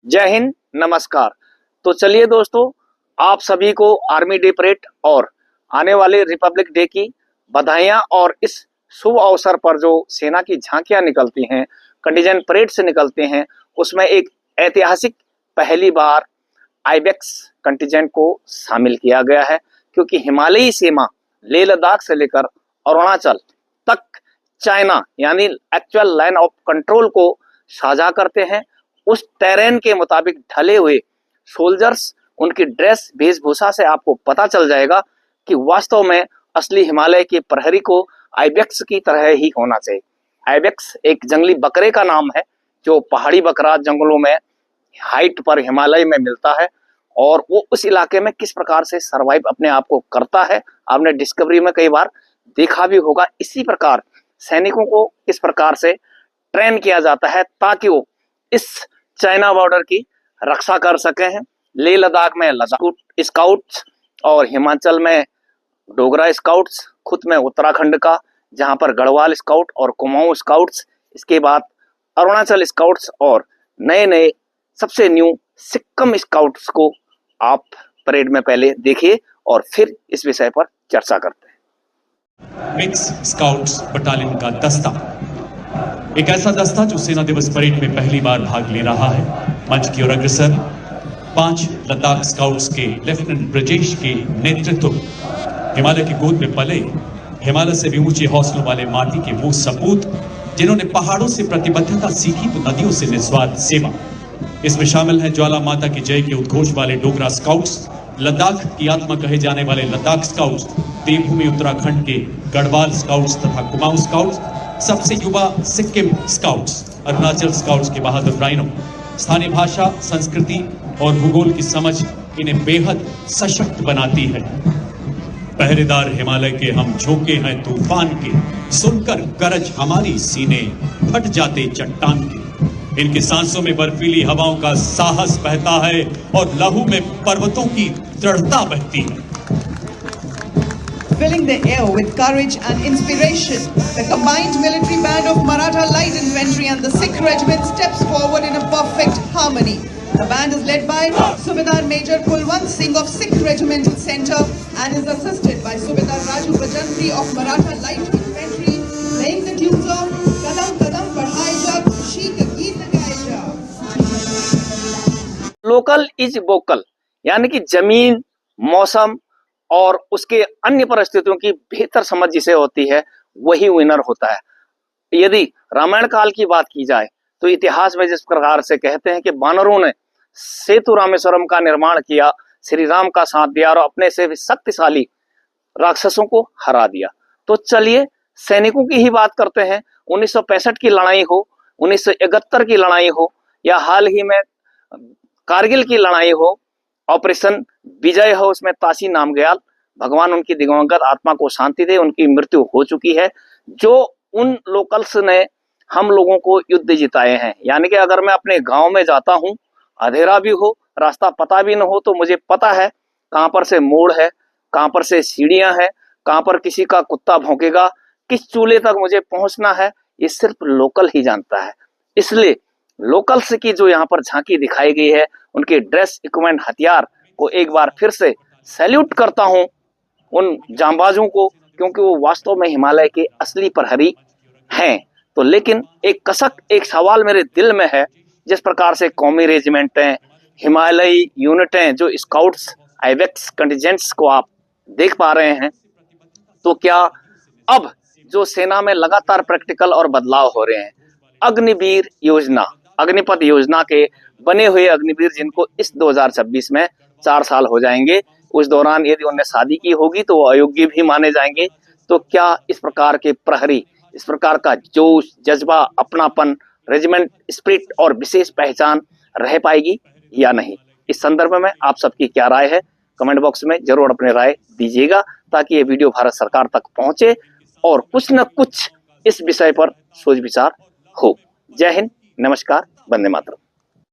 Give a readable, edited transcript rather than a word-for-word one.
जय हिंद, नमस्कार। तो चलिए दोस्तों, आप सभी को आर्मी डे परेड और आने वाले रिपब्लिक डे की बधाइयां। और इस शुभ अवसर पर जो सेना की झांकियां निकलती हैं, कंटिजेंट परेड से निकलते हैं, उसमें एक ऐतिहासिक पहली बार आइबेक्स कंटिजेंट को शामिल किया गया है। क्योंकि हिमालयी सीमा लेह लद्दाख से लेकर अरुणाचल तक चाइना यानी एक्चुअल लाइन ऑफ कंट्रोल को साझा करते हैं। उस टेरेन के मुताबिक ढले हुए सोल्जर्स, उनकी ड्रेस वेशभूषा से आपको पता चल जाएगा कि वास्तव में असली हिमालय के प्रहरी को आइबेक्स की तरह ही होना चाहिए। आइबेक्स एक जंगली बकरे का नाम है जो पहाड़ी बकरा जंगलों में हाइट पर हिमालय में मिलता है, और वो उस इलाके में किस प्रकार से सरवाइव अपने आप को करता है, आपने डिस्कवरी में कई बार देखा भी होगा। इसी प्रकार सैनिकों को किस प्रकार से ट्रेन किया जाता है ताकि वो इस चाइना बॉर्डर की रक्षा कर सके हैं। लेह लद्दाख में लद्दाख स्काउट्स और हिमाचल में डोगरा स्काउट्स, खुद में उत्तराखंड का जहां पर गढ़वाल स्काउट और कुमाऊं स्काउट्स, इसके बाद अरुणाचल स्काउट्स और नए नए सबसे न्यू सिक्किम स्काउट्स को आप परेड में पहले देखिए और फिर इस विषय पर चर्चा करते हैं। मिक्स स्काउट्स बटालियन का दस्ता, एक ऐसा दस्ता जो सेना दिवस परेड में पहली बार भाग ले रहा है। मंच की ओर अग्रसर 5 लद्दाख स्काउट्स के लेफ्टिनेंट ब्रजेश के नेतृत्व, हिमालय की गोद में पले, हिमालय से भी ऊंचे हौसलों वाले माटी के वो सपूत जिन्होंने पहाड़ों से प्रतिबद्धता सीखी तो नदियों से निस्वार्थ सेवा। इसमें शामिल है ज्वाला माता की जय के उद्घोष वाले डोगरा स्काउट्स, लद्दाख की आत्मा कहे जाने वाले लद्दाख स्काउट्स, देवभूमि उत्तराखंड के गढ़वाल स्काउट्स तथा कुमाऊं स्काउट्स, सबसे युवा सिक्किम स्काउट्स, अरुणाचल स्काउट्स के बहादुर राइनो। स्थानीय भाषा, संस्कृति और भूगोल की समझ इन्हें बेहद सशक्त बनाती है। पहरेदार हिमालय के हम झोंके हैं तूफान के, सुनकर गरज हमारी सीने फट जाते चट्टान के। इनकी सांसों में बर्फीली हवाओं का साहस बहता है और लहू में पर्वतों की दृढ़ता बहती है। Filling the air with courage and inspiration, the combined military band of Maratha Light Infantry and the Sikh Regiment steps forward in a perfect harmony. The band is led by Subedar Major Kulwant Singh of Sikh Regimental Centre and is assisted by Subedar Raju Bajantri of Maratha Light Infantry, playing the tunes of Kadam Kadam Badhaye Ja, Khushi Ka Geet Gaye Ja. Local is vocal, यानी कि जमीन, मौसम और उसके अन्य परिस्थितियों की बेहतर समझ जिसे होती है वही विनर होता है। यदि रामायण काल की बात की जाए तो इतिहास में जिस प्रकार से कहते हैं कि वानरों ने सेतु रामेश्वरम का निर्माण किया, श्री राम का साथ दिया और अपने से भी शक्तिशाली राक्षसों को हरा दिया। तो चलिए सैनिकों की ही बात करते हैं। 1965 की लड़ाई हो, 1971 की लड़ाई हो, या हाल ही में कारगिल की लड़ाई हो, ऑपरेशन विजय हो, उसमें तासी नामग्याल, भगवान उनकी दिवंगत आत्मा को शांति दे, उनकी मृत्यु हो चुकी है। जो उन लोकल्स ने हम लोगों को युद्ध जिताए हैं, यानी कि अगर मैं अपने गांव में जाता हूं, अंधेरा भी हो, रास्ता पता भी न हो, तो मुझे पता है कहां पर से मोड़ है, कहां पर से सीढ़ियां हैं, कहां पर किसी का कुत्ता भौंकेगा, किस चूल्हे तक मुझे पहुंचना है, ये सिर्फ लोकल ही जानता है। इसलिए लोकल्स की जो यहाँ पर झांकी दिखाई गई है, उनके ड्रेस, इक्विपमेंट, हथियार को एक बार फिर से सैल्यूट करता हूं उन जांबाजों को, क्योंकि वो वास्तव में हिमालय के असली प्रहरी हैं। तो लेकिन एक कसक, एक सवाल मेरे दिल में है, जिस प्रकार से कौमी रेजिमेंट हैं, हिमालयी यूनिटें, जो स्काउट्स, आइबेक्स कंटिजेंट्स को आप देख पा रहे हैं, तो क्या अब जो सेना में लगातार प्रैक्टिकल और बदलाव हो रहे हैं, अग्निवीर योजना, अग्निपथ योजना के बने हुए अग्निवीर जिनको इस 2026 में 4 साल हो जाएंगे, उस दौरान यदि उन्हें शादी की होगी तो वो अयोग्य भी माने जाएंगे। तो क्या इस प्रकार के प्रहरी, इस प्रकार का जोश, जज्बा, अपनापन, रेजिमेंट स्पिरिट और विशेष पहचान रह पाएगी या नहीं? इस संदर्भ में आप सबकी क्या राय है, कमेंट बॉक्स में जरूर अपनी राय दीजिएगा, ताकि ये वीडियो भारत सरकार तक पहुंचे और कुछ न कुछ इस विषय पर सोच विचार हो। जय हिंद, नमस्कार, वंदे मातरम।